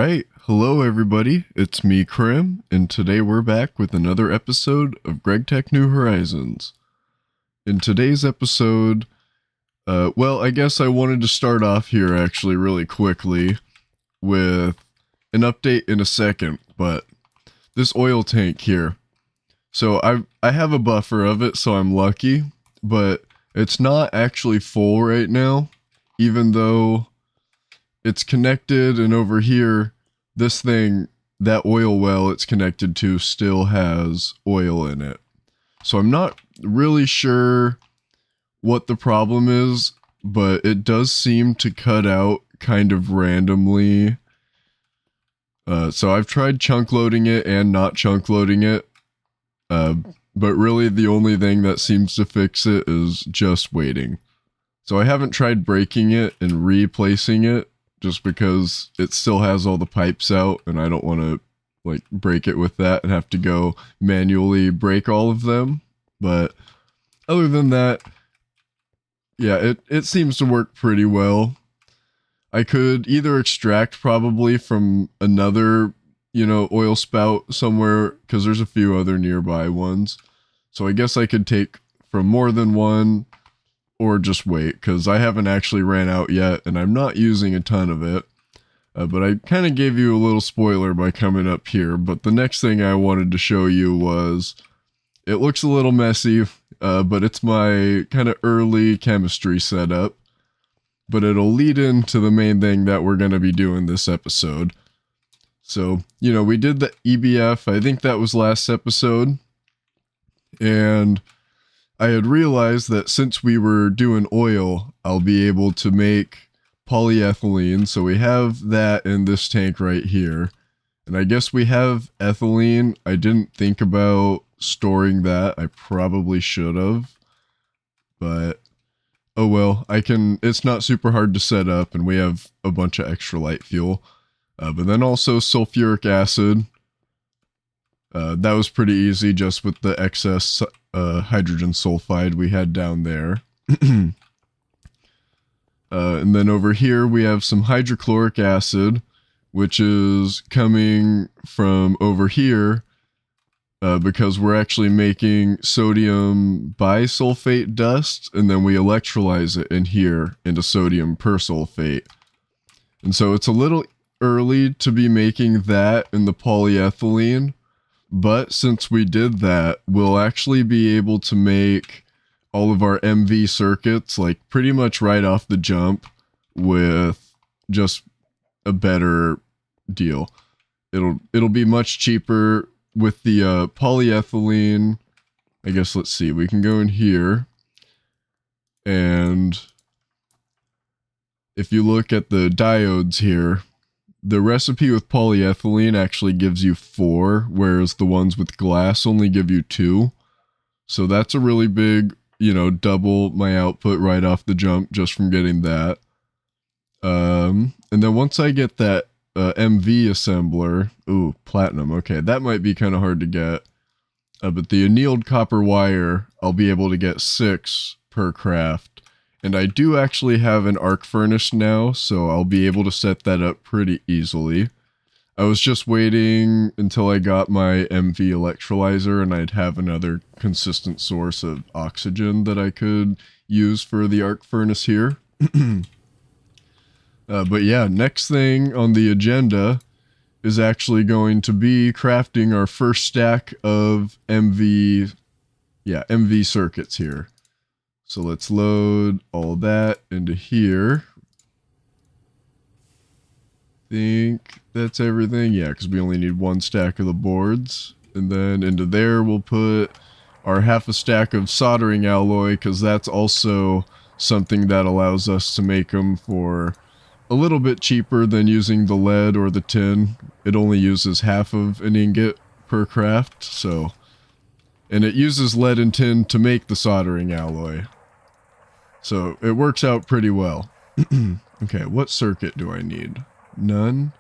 Alright, hello everybody, it's me Krim, and today we're back with another episode of Greg Tech New Horizons. In today's episode, I guess I wanted to start off here actually really quickly with an update in a second, but this oil tank here. So I have a buffer of it, so I'm lucky, but it's not actually full right now, even though it's connected, and over here, this thing, that oil well it's connected to still has oil in it. So I'm not really sure what the problem is, but it does seem to cut out kind of randomly. So I've tried chunk loading it and not chunk loading it, but really the only thing that seems to fix it is just waiting. So I haven't tried breaking it and replacing it, just because it still has all the pipes out and I don't want to break it with that and have to go manually break all of them. But other than that, yeah, it seems to work pretty well. I could either extract probably from another, oil spout somewhere, because there's a few other nearby ones. So I guess I could take from more than one, or just wait, because I haven't actually ran out yet, and I'm not using a ton of it. But I kind of gave you a little spoiler by coming up here, but the next thing I wanted to show you was, it looks a little messy, but it's my kind of early chemistry setup. But it'll lead into the main thing that we're going to be doing this episode. So, we did the EBF, I think that was last episode, and I had realized that since we were doing oil, I'll be able to make polyethylene. So we have that in this tank right here. And I guess we have ethylene. I didn't think about storing that. I probably should have. But, oh well, it's not super hard to set up, and we have a bunch of extra light fuel. But then also sulfuric acid. That was pretty easy, just with the excess hydrogen sulfide we had down there. And then over here we have some hydrochloric acid, which is coming from over here, because we're actually making sodium bisulfate dust, and then we electrolyze it in here into sodium persulfate. And so it's a little early to be making that in the polyethylene. But since we did that, we'll actually be able to make all of our MV circuits pretty much right off the jump with just a better deal. It'll be much cheaper with the polyethylene. I guess let's see, we can go in here, and if you look at the diodes here, the recipe with polyethylene actually gives you 4, whereas the ones with glass only give you 2. So that's a really big, double my output right off the jump just from getting that. And then once I get that MV assembler, ooh, platinum, okay, that might be kind of hard to get. But the annealed copper wire, I'll be able to get 6 per craft. And I do actually have an arc furnace now, so I'll be able to set that up pretty easily. I was just waiting until I got my MV electrolyzer, and I'd have another consistent source of oxygen that I could use for the arc furnace here. But yeah, next thing on the agenda is actually going to be crafting our first stack of MV circuits here. So let's load all that into here. Think that's everything. Yeah, because we only need 1 stack of the boards. And then into there we'll put our half a stack of soldering alloy, because that's also something that allows us to make them for a little bit cheaper than using the lead or the tin. It only uses half of an ingot per craft, so... And it uses lead and tin to make the soldering alloy. So it works out pretty well. Okay, what circuit do I need? None?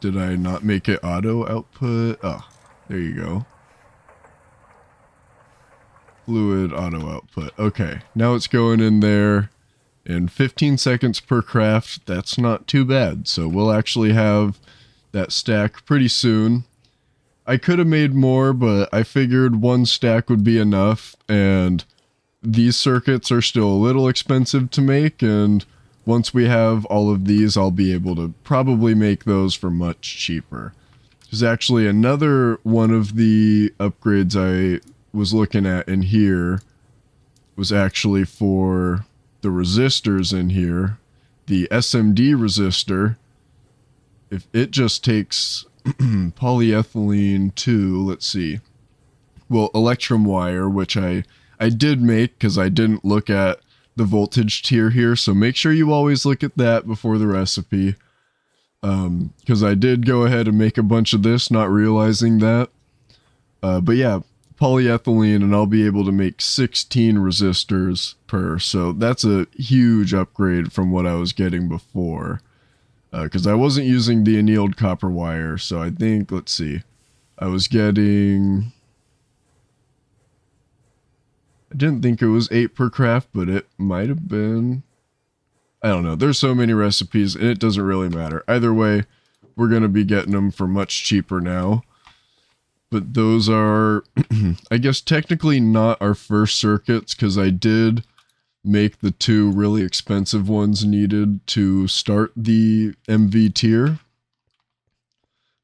Did I not make it auto output? Oh, there you go. Fluid auto output. Okay, now it's going in there. And 15 seconds per craft, that's not too bad. So we'll actually have that stack pretty soon. I could have made more, but I figured one stack would be enough, and these circuits are still a little expensive to make, and once we have all of these, I'll be able to probably make those for much cheaper. There's actually another one of the upgrades I was looking at in here was actually for the resistors in here. The SMD resistor, if it just takes polyethylene to, let's see, well, electrum wire, which I did make because I didn't look at the voltage tier here, so make sure you always look at that before the recipe, because I did go ahead and make a bunch of this not realizing that, but yeah, polyethylene, and I'll be able to make 16 resistors per, so that's a huge upgrade from what I was getting before, because I wasn't using the annealed copper wire. So I think, let's see, I was getting, I didn't think it was 8 per craft, but it might have been, I don't know, there's so many recipes and it doesn't really matter. Either way, we're going to be getting them for much cheaper now. But those are, I guess, technically not our first circuits, because I did make the 2 really expensive ones needed to start the MV tier.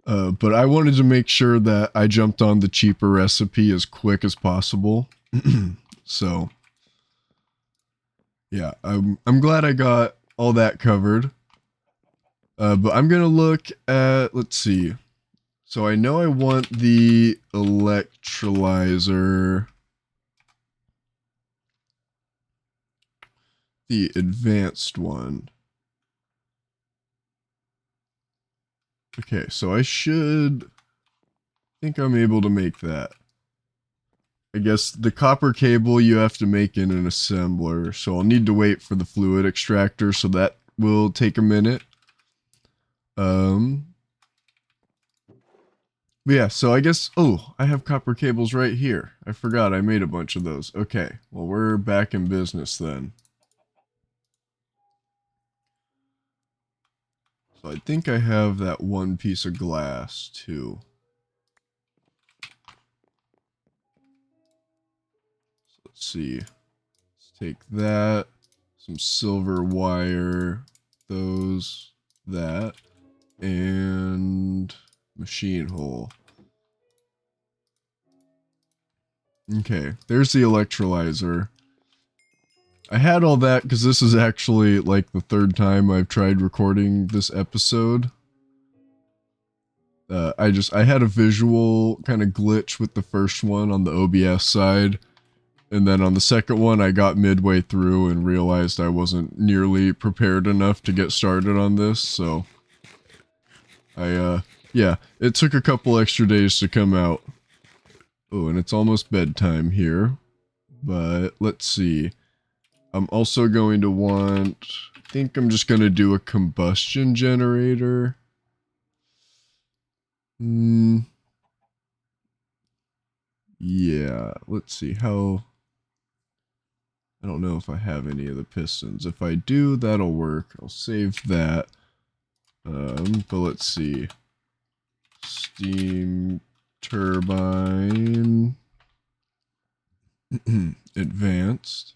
But I wanted to make sure that I jumped on the cheaper recipe as quick as possible. So, yeah, I'm glad I got all that covered. But I'm going to look at, let's see. So I know I want the electrolyzer, the advanced one. Okay, so I think I'm able to make that. I guess the copper cable you have to make in an assembler, so I'll need to wait for the fluid extractor, so that will take a minute. But yeah, so I guess, oh, I have copper cables right here. I forgot I made a bunch of those. Okay, well, we're back in business then. So I think I have that one piece of glass too. So let's see. Let's take that, some silver wire, those, that, and machine hole. Okay, there's the electrolyzer. I had all that because this is actually like the 3rd time I've tried recording this episode. I had a visual kind of glitch with the first one on the OBS side, and then on the second one I got midway through and realized I wasn't nearly prepared enough to get started on this, so yeah, it took a couple extra days to come out. Oh, and it's almost bedtime here, but let's see. I'm also going to want, I think I'm just going to do a combustion generator. Yeah, let's see how, I don't know if I have any of the pistons. If I do, that'll work. I'll save that. But let's see. Steam turbine. Advanced.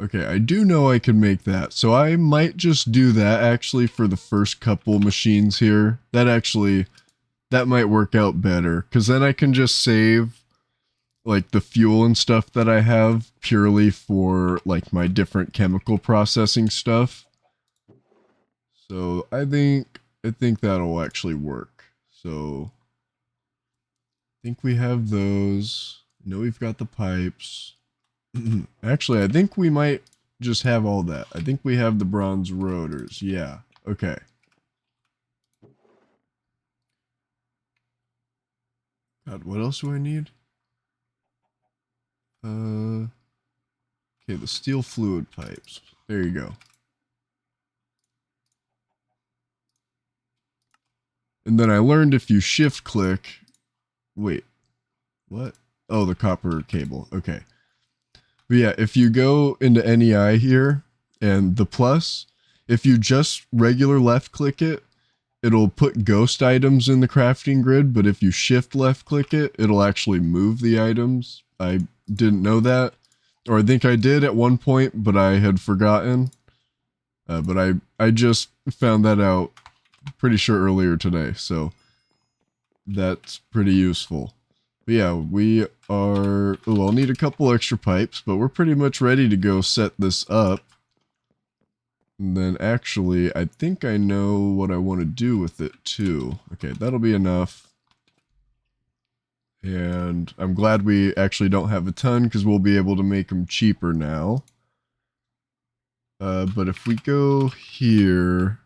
Okay, I do know I can make that, so I might just do that actually for the first couple machines here. That might work out better, because then I can just save like the fuel and stuff that I have purely for like my different chemical processing stuff. So I think that'll actually work. So I think we have those. I know we've got the pipes. Actually, I think we might just have all that. I think we have the bronze rotors. Yeah. Okay. God, what else do I need? Okay, the steel fluid pipes. There you go. And then I learned if you shift click, wait, what? Oh, the copper cable. Okay. But yeah, if you go into NEI here and the plus, if you just regular left click it, it'll put ghost items in the crafting grid, but if you shift left click it, it'll actually move the items. I didn't know that, or I think I did at one point, but I had forgotten. But I just found that out pretty sure earlier today, so that's pretty useful. But yeah, we are... Oh, I'll need a couple extra pipes, but we're pretty much ready to go set this up. And then actually, I think I know what I want to do with it too. Okay, that'll be enough. And I'm glad we actually don't have a ton because we'll be able to make them cheaper now. But if we go here...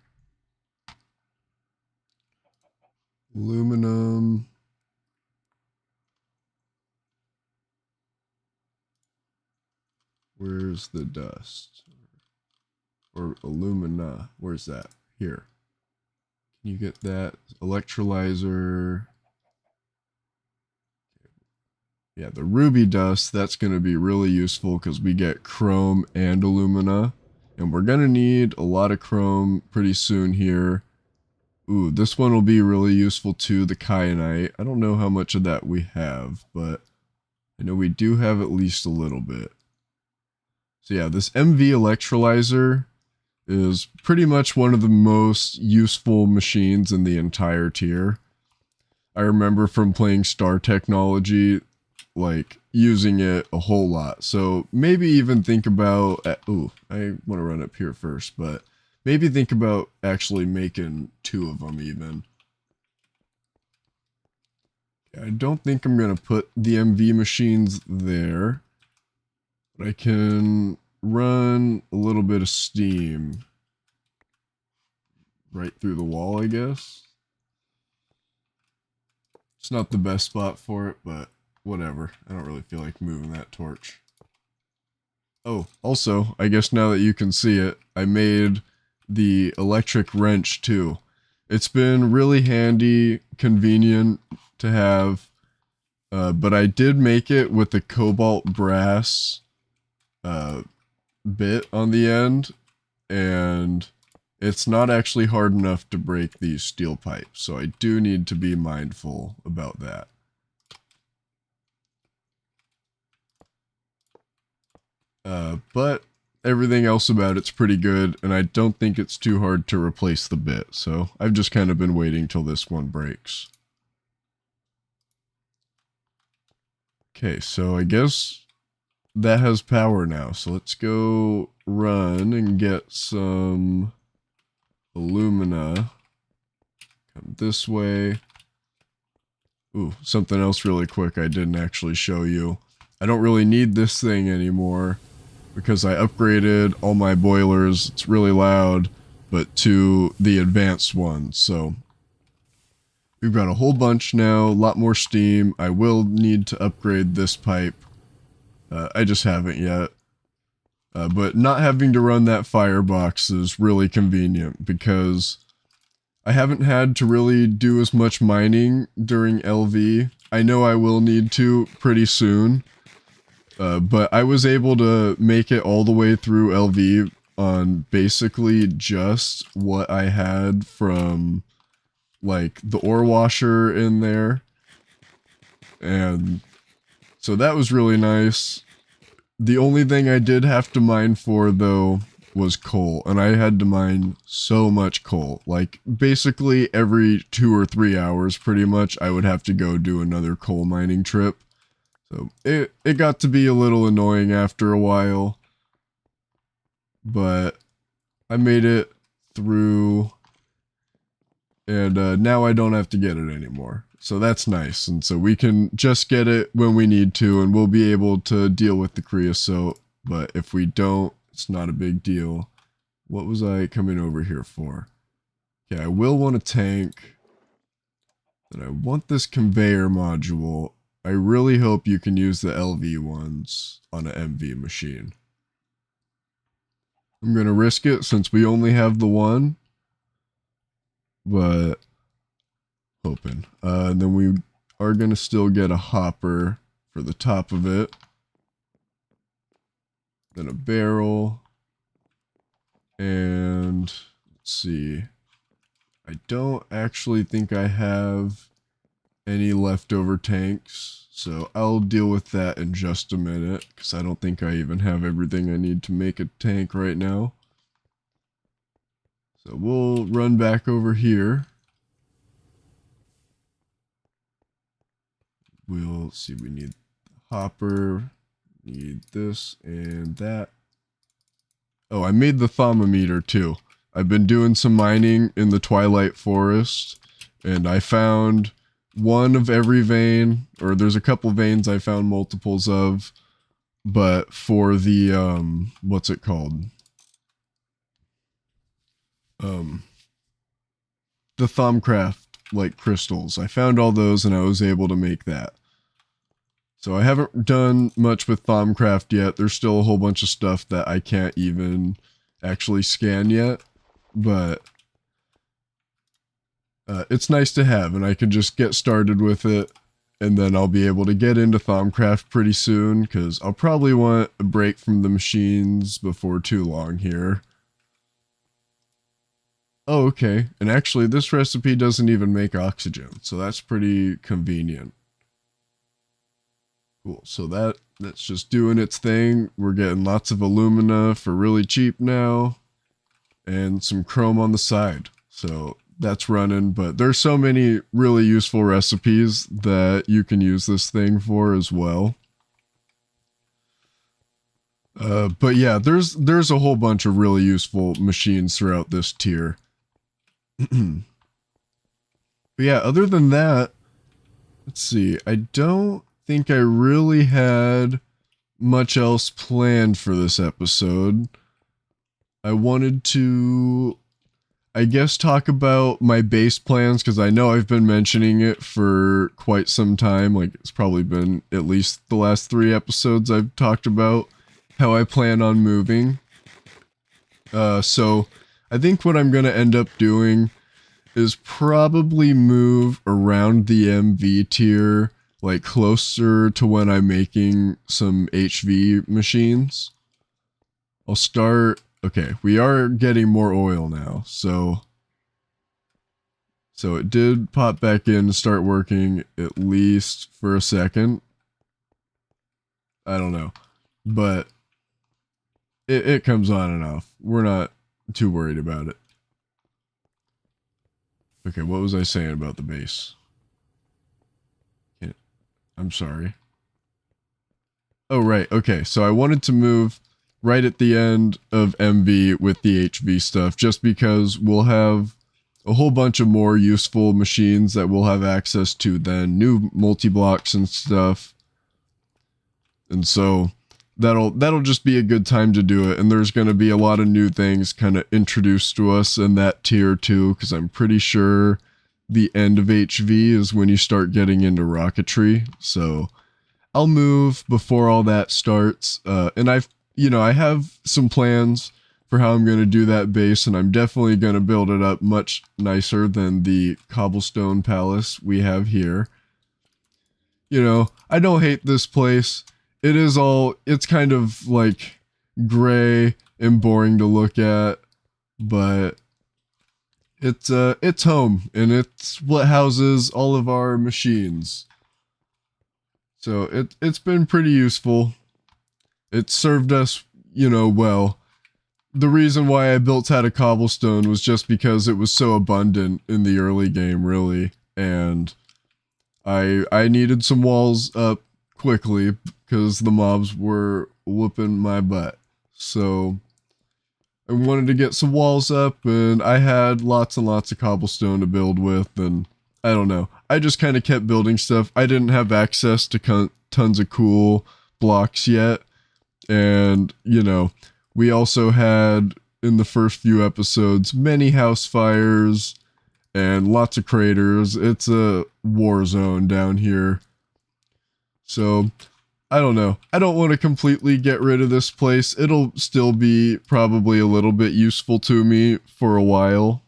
Aluminum... Where's the dust? Or alumina. Where's that? Here. Can you get that? Electrolyzer. Yeah, the ruby dust, that's going to be really useful because we get chrome and alumina. And we're going to need a lot of chrome pretty soon here. Ooh, this one will be really useful too, the kyanite. I don't know how much of that we have, but I know we do have at least a little bit. So yeah, this MV electrolyzer is pretty much one of the most useful machines in the entire tier. I remember from playing Star Technology, like, using it a whole lot. So maybe even think about... Ooh, I want to run up here first, but maybe think about actually making 2 of them even. I don't think I'm going to put the MV machines there. But I can run a little bit of steam right through the wall, I guess. It's not the best spot for it, but whatever. I don't really feel like moving that torch. Oh, also, I guess now that you can see it, I made the electric wrench too. It's been really handy, convenient to have, but I did make it with the cobalt brass bit on the end, and it's not actually hard enough to break these steel pipes, so I do need to be mindful about that. But everything else about it's pretty good, and I don't think it's too hard to replace the bit, so I've just kind of been waiting till this one breaks. Okay, so I guess that has power now, so let's go run and get some alumina. Come this way. Ooh, something else really quick I didn't actually show you. I don't really need this thing anymore because I upgraded all my boilers. It's really loud, but to the advanced one. So we've got a whole bunch now, a lot more steam. I will need to upgrade this pipe. I just haven't yet. But not having to run that firebox is really convenient because I haven't had to really do as much mining during LV. I know I will need to pretty soon. But I was able to make it all the way through LV on basically just what I had from, like, the ore washer in there. And so that was really nice. The only thing I did have to mine for, though, was coal. And I had to mine so much coal. Like, basically every 2 or 3 hours, pretty much, I would have to go do another coal mining trip. So it got to be a little annoying after a while, but I made it through, and now I don't have to get it anymore. So that's nice, and so we can just get it when we need to, and we'll be able to deal with the creosote, but if we don't, it's not a big deal. What was I coming over here for? Okay, I will want a tank, and I want this conveyor module. I really hope you can use the LV ones on an MV machine. I'm going to risk it since we only have the one, but hoping. And then we are going to still get a hopper for the top of it. then a barrel, and let's see. I don't actually think I have any leftover tanks, so I'll deal with that in just a minute, because I don't think I even have everything I need to make a tank right now. So we'll run back over here. We'll see, we need hopper, need this and that. Oh, I made the thermometer too. I've been doing some mining in the Twilight Forest, and I found one of every vein, or there's a couple veins I found multiples of, but for the, what's it called? The Thaumcraft, like, crystals. I found all those and I was able to make that. So I haven't done much with Thaumcraft yet. There's still a whole bunch of stuff that I can't even actually scan yet, but it's nice to have, and I can just get started with it, and then I'll be able to get into Thaumcraft pretty soon, because I'll probably want a break from the machines before too long here. Oh, okay, and actually this recipe doesn't even make oxygen, so that's pretty convenient. Cool, so that's just doing its thing. We're getting lots of alumina for really cheap now, and some chrome on the side, so that's running. But there's so many really useful recipes that you can use this thing for as well. But yeah, there's a whole bunch of really useful machines throughout this tier. But yeah, other than that, let's see, I don't think I really had much else planned for this episode. I wanted to, I guess, talk about my base plans, because I know I've been mentioning it for quite some time. Like, it's probably been at least the last 3 episodes I've talked about how I plan on moving. So I think what I'm going to end up doing is probably move around the MV tier, like closer to when I'm making some HV machines. I'll start, okay, we are getting more oil now, so it did pop back in and start working, at least for a second. I don't know, but it comes on and off. We're not too worried about it. Okay, what was I saying about the base? I'm sorry. Oh, right. Okay, so I wanted to move right at the end of MV with the HV stuff, just because we'll have a whole bunch of more useful machines that we'll have access to then, new multi-blocks and stuff. And so that'll just be a good time to do it, and there's going to be a lot of new things kind of introduced to us in that tier too, because I'm pretty sure the end of HV is when you start getting into rocketry. So I'll move before all that starts, and I have some plans for how I'm going to do that base, and I'm definitely going to build it up much nicer than the cobblestone palace we have here. You know, I don't hate this place. It's kind of like gray and boring to look at, but it's home, and it's what houses all of our machines. So it's been pretty useful. It served us, well. The reason why I built out of cobblestone was just because it was so abundant in the early game, really, and I needed some walls up quickly because the mobs were whooping my butt. So I wanted to get some walls up, and I had lots and lots of cobblestone to build with, and I don't know. I just kind of kept building stuff. I didn't have access to tons of cool blocks yet, and, we also had, in the first few episodes, many house fires and lots of craters. It's a war zone down here. So, I don't know. I don't want to completely get rid of this place. It'll still be probably a little bit useful to me for a while.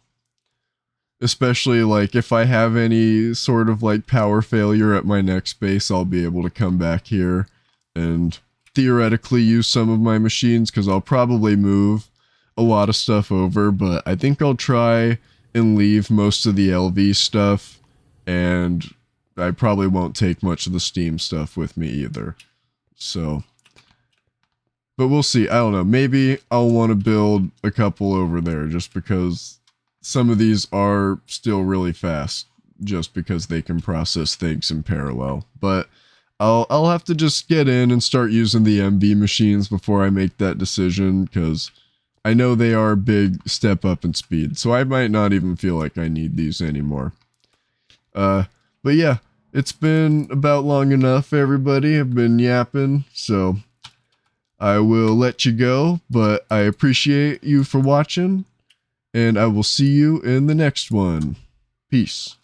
Especially, like, if I have any sort of, like, power failure at my next base, I'll be able to come back here and theoretically use some of my machines because I'll probably move a lot of stuff over, but I think I'll try and leave most of the LV stuff, and I probably won't take much of the Steam stuff with me either. So, but we'll see. I don't know. Maybe I'll want to build a couple over there just because some of these are still really fast, just because they can process things in parallel. But I'll have to just get in and start using the MV machines before I make that decision, because I know they are a big step up in speed, so I might not even feel like I need these anymore. But yeah, it's been about long enough, everybody. I've been yapping, so I will let you go, but I appreciate you for watching, and I will see you in the next one. Peace.